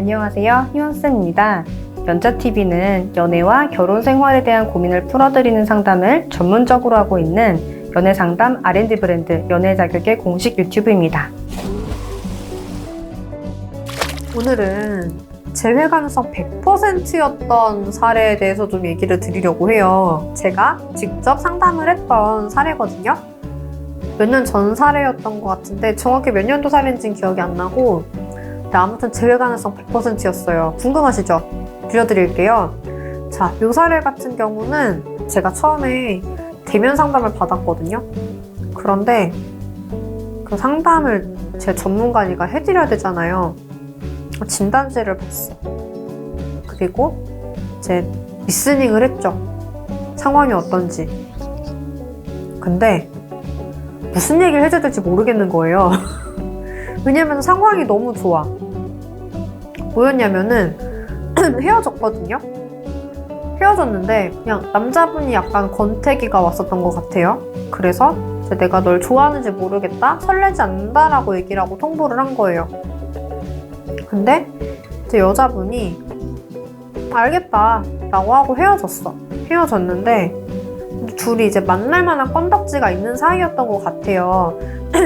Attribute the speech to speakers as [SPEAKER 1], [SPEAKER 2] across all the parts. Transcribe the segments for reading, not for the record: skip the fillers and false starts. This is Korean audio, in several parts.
[SPEAKER 1] 안녕하세요. 희원쌤입니다. 연자TV는 연애와 결혼 생활에 대한 고민을 풀어드리는 상담을 전문적으로 하고 있는 연애상담 R&D 브랜드 연애자격의 공식 유튜브입니다. 오늘은 재회 가능성 100%였던 사례에 대해서 좀 얘기를 드리려고 해요. 제가 직접 상담을 했던 사례거든요. 몇 년 전 사례였던 것 같은데 정확히 몇 년도 사례인지는 기억이 안 나고, 근데 아무튼 재회 가능성 100%였어요. 궁금하시죠? 들려드릴게요. 자, 이 사례 같은 경우는 제가 처음에 대면 상담을 받았거든요. 그런데 그 상담을 제 전문가니까 해드려야 되잖아요. 진단지를 봤어. 그리고 이제 리스닝을 했죠. 상황이 어떤지. 근데 무슨 얘기를 해줘야 될지 모르겠는 거예요. 왜냐면 상황이 너무 좋아. 뭐였냐면은 헤어졌거든요. 헤어졌는데 그냥 남자분이 약간 권태기가 왔었던 것 같아요. 그래서 내가 널 좋아하는지 모르겠다, 설레지 않는다라고 얘기를 하고 통보를 한 거예요. 근데 이제 여자분이 알겠다 라고 하고 헤어졌는데 둘이 이제 만날 만한 건덕지가 있는 사이였던 것 같아요.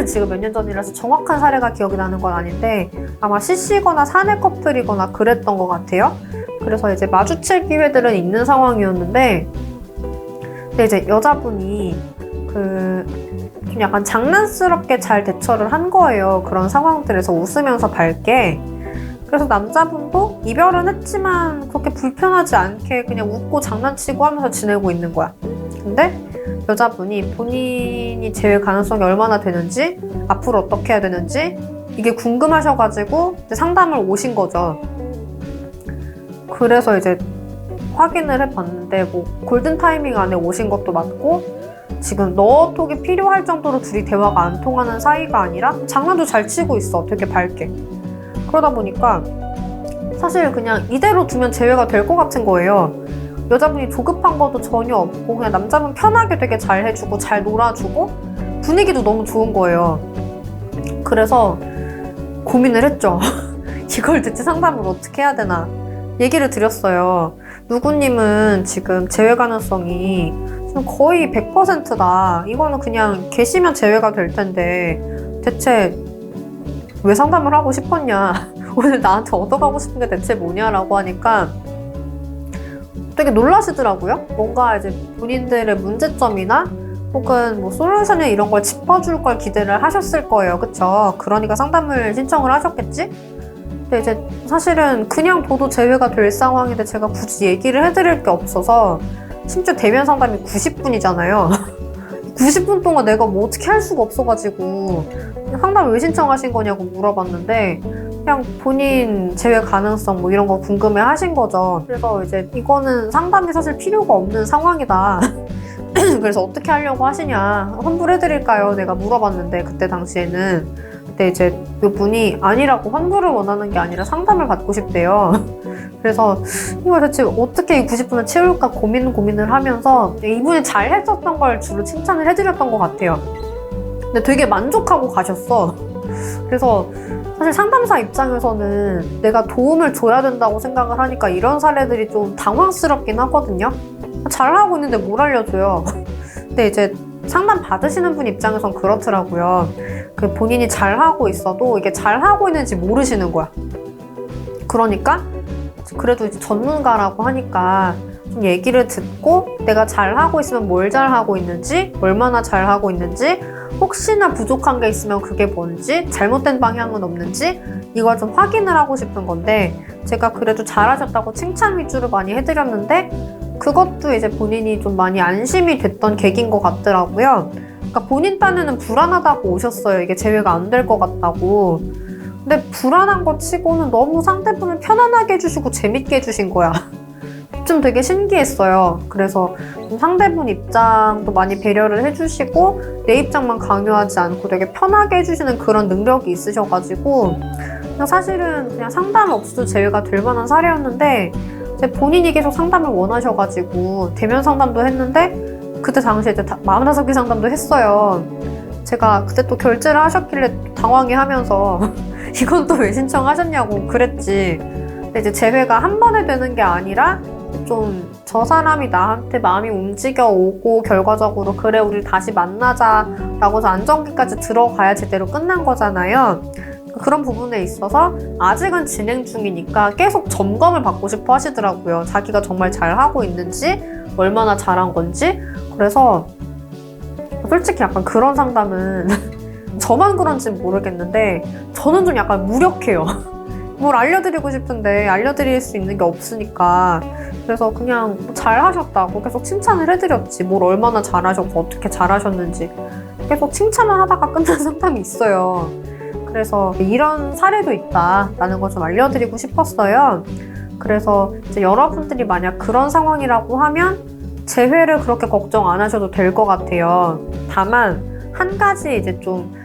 [SPEAKER 1] 지금 몇 년 전이라서 정확한 사례가 기억이 나는 건 아닌데 아마 CC거나 사내 커플이거나 그랬던 것 같아요. 그래서 이제 마주칠 기회들은 있는 상황이었는데, 근데 이제 여자분이 좀 약간 장난스럽게 잘 대처를 한 거예요. 그런 상황들에서 웃으면서 밝게. 그래서 남자분도 이별은 했지만 그렇게 불편하지 않게 그냥 웃고 장난치고 하면서 지내고 있는 거야. 근데 여자분이 본인이 재회 가능성이 얼마나 되는지, 앞으로 어떻게 해야 되는지 이게 궁금하셔가지고 이제 상담을 오신 거죠. 그래서 이제 확인을 해봤는데 뭐 골든 타이밍 안에 오신 것도 맞고, 지금 너톡이 필요할 정도로 둘이 대화가 안 통하는 사이가 아니라 장난도 잘 치고 있어. 되게 밝게. 그러다 보니까 사실 그냥 이대로 두면 재회가 될 것 같은 거예요. 여자분이 조급한 것도 전혀 없고 그냥 남자분 편하게 되게 잘 해주고 잘 놀아주고 분위기도 너무 좋은 거예요. 그래서 고민을 했죠. 이걸 대체 상담을 어떻게 해야 되나 얘기를 드렸어요. 누구님은 지금 재회 가능성이 지금 거의 100%다. 이거는 그냥 계시면 재회가 될 텐데 대체 왜 상담을 하고 싶었냐, 오늘 나한테 얻어가고 싶은 게 대체 뭐냐라고 하니까 되게 놀라시더라고요. 뭔가 이제 본인들의 문제점이나 혹은 뭐 솔루션이나 이런 걸 짚어줄 걸 기대를 하셨을 거예요. 그쵸? 그러니까 상담을 신청을 하셨겠지? 근데 이제 사실은 그냥 둬도 재회가 될 상황인데 제가 굳이 얘기를 해드릴 게 없어서, 심지어 대면 상담이 90분이잖아요. 90분 동안 내가 뭐 어떻게 할 수가 없어가지고 상담 왜 신청하신 거냐고 물어봤는데 그냥 본인 재회 가능성 뭐 이런 거 궁금해 하신 거죠. 그래서 이제 이거는 상담이 사실 필요가 없는 상황이다. 그래서 어떻게 하려고 하시냐, 환불해드릴까요? 내가 물어봤는데 그때 당시에는. 근데 이제 이분이 아니라고, 환불을 원하는 게 아니라 상담을 받고 싶대요. 그래서 이걸 대체 어떻게 이 90분을 채울까 고민을 하면서 이분이 잘 했었던 걸 주로 칭찬을 해드렸던 것 같아요. 근데 되게 만족하고 가셨어. 그래서 사실 상담사 입장에서는 내가 도움을 줘야 된다고 생각을 하니까 이런 사례들이 좀 당황스럽긴 하거든요. 잘하고 있는데 뭘 알려줘요. 근데 이제 상담 받으시는 분 입장에선 그렇더라고요. 본인이 잘하고 있어도 이게 잘하고 있는지 모르시는 거야. 그러니까 그래도 이제 전문가라고 하니까 좀 얘기를 듣고 내가 잘하고 있으면 뭘 잘하고 있는지, 얼마나 잘하고 있는지, 혹시나 부족한 게 있으면 그게 뭔지, 잘못된 방향은 없는지 이걸 좀 확인을 하고 싶은 건데, 제가 그래도 잘하셨다고 칭찬 위주로 많이 해드렸는데 그것도 이제 본인이 좀 많이 안심이 됐던 계기인 것 같더라고요. 그러니까 본인 딴에는 불안하다고 오셨어요. 이게 재회가 안 될 것 같다고. 근데 불안한 거 치고는 너무 상대분을 편안하게 해주시고 재밌게 해주신 거야. 좀 되게 신기했어요. 그래서 상대분 입장도 많이 배려를 해주시고 내 입장만 강요하지 않고 되게 편하게 해주시는 그런 능력이 있으셔가지고 그냥 사실은 그냥 상담 없이도 재회가 될 만한 사례였는데, 본인이 계속 상담을 원하셔가지고 대면 상담도 했는데 그때 당시에 이제 45개 상담도 했어요. 제가 그때 또 결제를 하셨길래 당황해 하면서 이건 또 왜 신청하셨냐고 그랬지. 근데 이제 재회가 한 번에 되는 게 아니라 좀 저 사람이 나한테 마음이 움직여 오고 결과적으로 그래 우리 다시 만나자 라고 해서 안정기까지 들어가야 제대로 끝난 거잖아요. 그런 부분에 있어서 아직은 진행 중이니까 계속 점검을 받고 싶어 하시더라고요. 자기가 정말 잘하고 있는지, 얼마나 잘한 건지. 그래서 솔직히 약간 그런 상담은 저만 그런지는 모르겠는데 저는 좀 약간 무력해요. 뭘 알려드리고 싶은데 알려드릴 수 있는 게 없으니까. 그래서 그냥 잘하셨다고 계속 칭찬을 해드렸지. 뭘 얼마나 잘하셨고 어떻게 잘하셨는지 계속 칭찬만 하다가 끝난 상담이 있어요. 그래서 이런 사례도 있다라는 걸 좀 알려드리고 싶었어요. 그래서 이제 여러분들이 만약 그런 상황이라고 하면 재회를 그렇게 걱정 안 하셔도 될 것 같아요. 다만 한 가지 이제 좀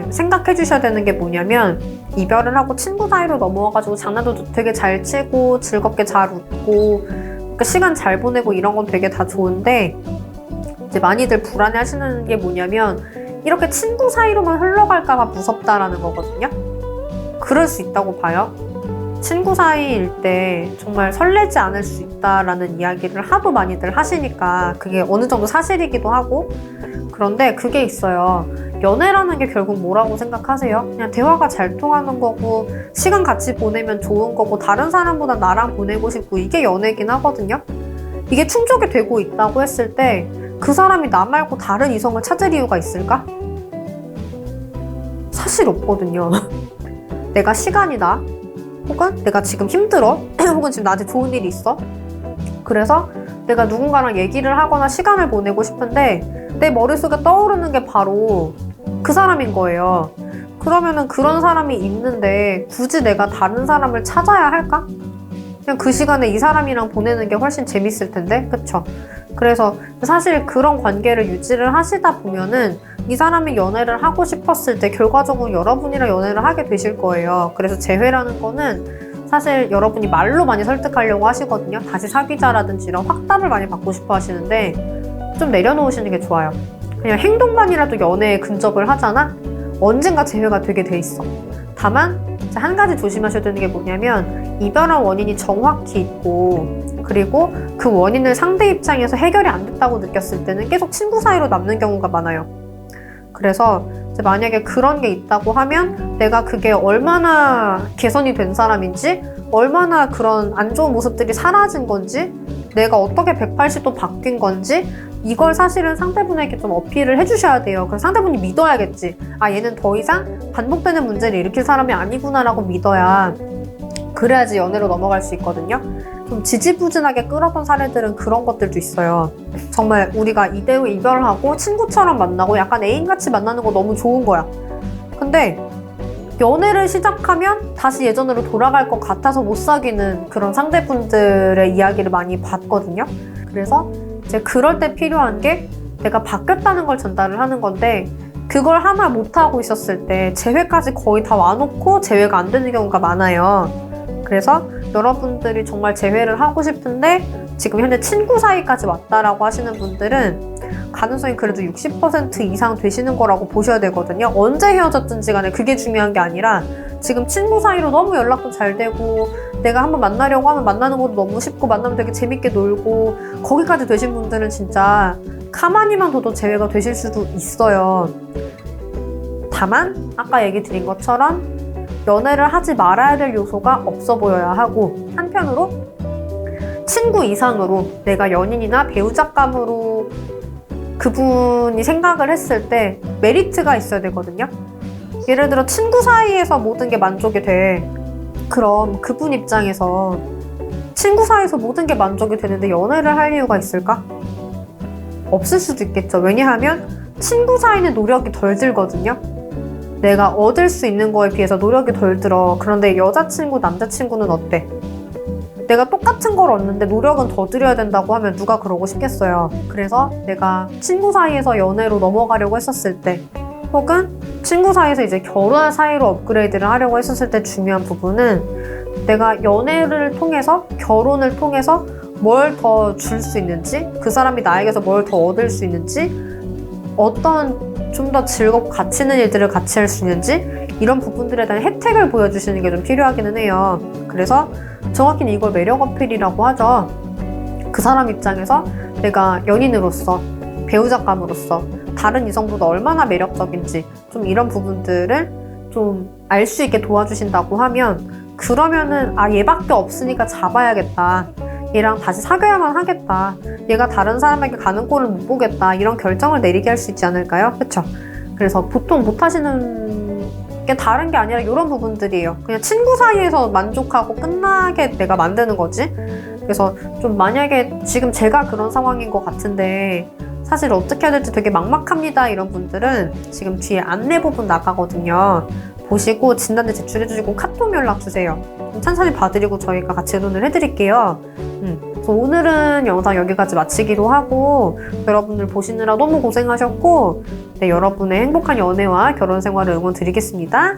[SPEAKER 1] 생각해 주셔야 되는 게 뭐냐면, 이별을 하고 친구 사이로 넘어와가지고 장난도 되게 잘 치고 즐겁게 잘 웃고 시간 잘 보내고 이런 건 되게 다 좋은데, 이제 많이들 불안해 하시는 게 뭐냐면 이렇게 친구 사이로만 흘러갈까봐 무섭다라는 거거든요. 그럴 수 있다고 봐요. 친구 사이일 때 정말 설레지 않을 수 있다라는 이야기를 하도 많이들 하시니까 그게 어느 정도 사실이기도 하고. 그런데 그게 있어요. 연애라는 게 결국 뭐라고 생각하세요? 그냥 대화가 잘 통하는 거고 시간 같이 보내면 좋은 거고 다른 사람보다 나랑 보내고 싶고 이게 연애긴 하거든요. 이게 충족이 되고 있다고 했을 때 그 사람이 나 말고 다른 이성을 찾을 이유가 있을까? 사실 없거든요. 내가 시간이 나, 혹은 내가 지금 힘들어, 혹은 지금 나한테 좋은 일이 있어. 그래서 내가 누군가랑 얘기를 하거나 시간을 보내고 싶은데 내 머릿속에 떠오르는 게 바로 그 사람인 거예요. 그러면은 그런 사람이 있는데 굳이 내가 다른 사람을 찾아야 할까? 그냥 그 시간에 이 사람이랑 보내는 게 훨씬 재밌을 텐데, 그쵸? 그래서 사실 그런 관계를 유지를 하시다 보면은 이 사람이 연애를 하고 싶었을 때 결과적으로 여러분이랑 연애를 하게 되실 거예요. 그래서 재회라는 거는 사실 여러분이 말로 많이 설득하려고 하시거든요. 다시 사귀자라든지 이런 확답을 많이 받고 싶어 하시는데 좀 내려놓으시는 게 좋아요. 그냥 행동만이라도 연애에 근접을 하잖아? 언젠가 재회가 되게 돼 있어. 다만 한 가지 조심하셔야 되는 게 뭐냐면, 이별한 원인이 정확히 있고 그리고 그 원인을 상대 입장에서 해결이 안 됐다고 느꼈을 때는 계속 친구 사이로 남는 경우가 많아요. 그래서 이제 만약에 그런 게 있다고 하면 내가 그게 얼마나 개선이 된 사람인지, 얼마나 그런 안 좋은 모습들이 사라진 건지, 내가 어떻게 180도 바뀐 건지 이걸 사실은 상대분에게 좀 어필을 해주셔야 돼요. 그래서 상대분이 믿어야겠지. 아, 얘는 더 이상 반복되는 문제를 일으킬 사람이 아니구나라고 믿어야, 그래야지 연애로 넘어갈 수 있거든요. 좀 지지부진하게 끌어본 사례들은 그런 것들도 있어요. 정말 우리가 이대로 이별하고 친구처럼 만나고 약간 애인같이 만나는 거 너무 좋은 거야. 근데 연애를 시작하면 다시 예전으로 돌아갈 것 같아서 못 사귀는 그런 상대분들의 이야기를 많이 봤거든요. 그래서 이제 그럴 때 필요한 게 내가 바뀌었다는 걸 전달을 하는 건데, 그걸 하나 못하고 있었을 때 재회까지 거의 다 와놓고 재회가 안 되는 경우가 많아요. 그래서 여러분들이 정말 재회를 하고 싶은데 지금 현재 친구 사이까지 왔다라고 하시는 분들은 가능성이 그래도 60% 이상 되시는 거라고 보셔야 되거든요. 언제 헤어졌든지 간에 그게 중요한 게 아니라 지금 친구 사이로 너무 연락도 잘 되고 내가 한번 만나려고 하면 만나는 것도 너무 쉽고 만나면 되게 재밌게 놀고 거기까지 되신 분들은 진짜 가만히만 둬도 재회가 되실 수도 있어요. 다만 아까 얘기 드린 것처럼 연애를 하지 말아야 될 요소가 없어 보여야 하고, 한편으로 친구 이상으로 내가 연인이나 배우자감으로 그분이 생각을 했을 때 메리트가 있어야 되거든요. 예를 들어 친구 사이에서 모든 게 만족이 돼. 그럼 그분 입장에서 친구 사이에서 모든 게 만족이 되는데 연애를 할 이유가 있을까? 없을 수도 있겠죠. 왜냐하면 친구 사이는 노력이 덜 들거든요. 내가 얻을 수 있는 거에 비해서 노력이 덜 들어. 그런데 여자친구, 남자친구는 어때? 내가 똑같은 걸 얻는데 노력은 더 들여야 된다고 하면 누가 그러고 싶겠어요. 그래서 내가 친구 사이에서 연애로 넘어가려고 했었을 때, 혹은 친구 사이에서 이제 결혼 사이로 업그레이드를 하려고 했었을 때 중요한 부분은 내가 연애를 통해서, 결혼을 통해서 뭘 더 줄 수 있는지, 그 사람이 나에게서 뭘 더 얻을 수 있는지, 어떤 좀 더 즐겁고 가치 있는 일들을 같이 할 수 있는지, 이런 부분들에 대한 혜택을 보여주시는 게 좀 필요하기는 해요. 그래서 정확히는 이걸 매력 어필이라고 하죠. 그 사람 입장에서 내가 연인으로서, 배우자감으로서 다른 이성보다 얼마나 매력적인지 좀 이런 부분들을 좀 알 수 있게 도와주신다고 하면, 그러면은 얘밖에 없으니까 잡아야겠다, 얘랑 다시 사귀어야만 하겠다, 얘가 다른 사람에게 가는 꼴을 못 보겠다, 이런 결정을 내리게 할 수 있지 않을까요? 그쵸? 그래서 보통 못하시는 게 다른 게 아니라 이런 부분들이에요. 그냥 친구 사이에서 만족하고 끝나게 내가 만드는 거지. 그래서 좀 만약에 지금 제가 그런 상황인 것 같은데 사실 어떻게 해야 될지 되게 막막합니다, 이런 분들은 지금 뒤에 안내 부분 나가거든요. 보시고 진단지 제출해 주시고 카톡 연락 주세요. 찬찬히 봐드리고 저희가 같이 의논을 해드릴게요. 그래서 오늘은 영상 여기까지 마치기로 하고, 여러분들 보시느라 너무 고생하셨고, 네, 여러분의 행복한 연애와 결혼 생활을 응원 드리겠습니다.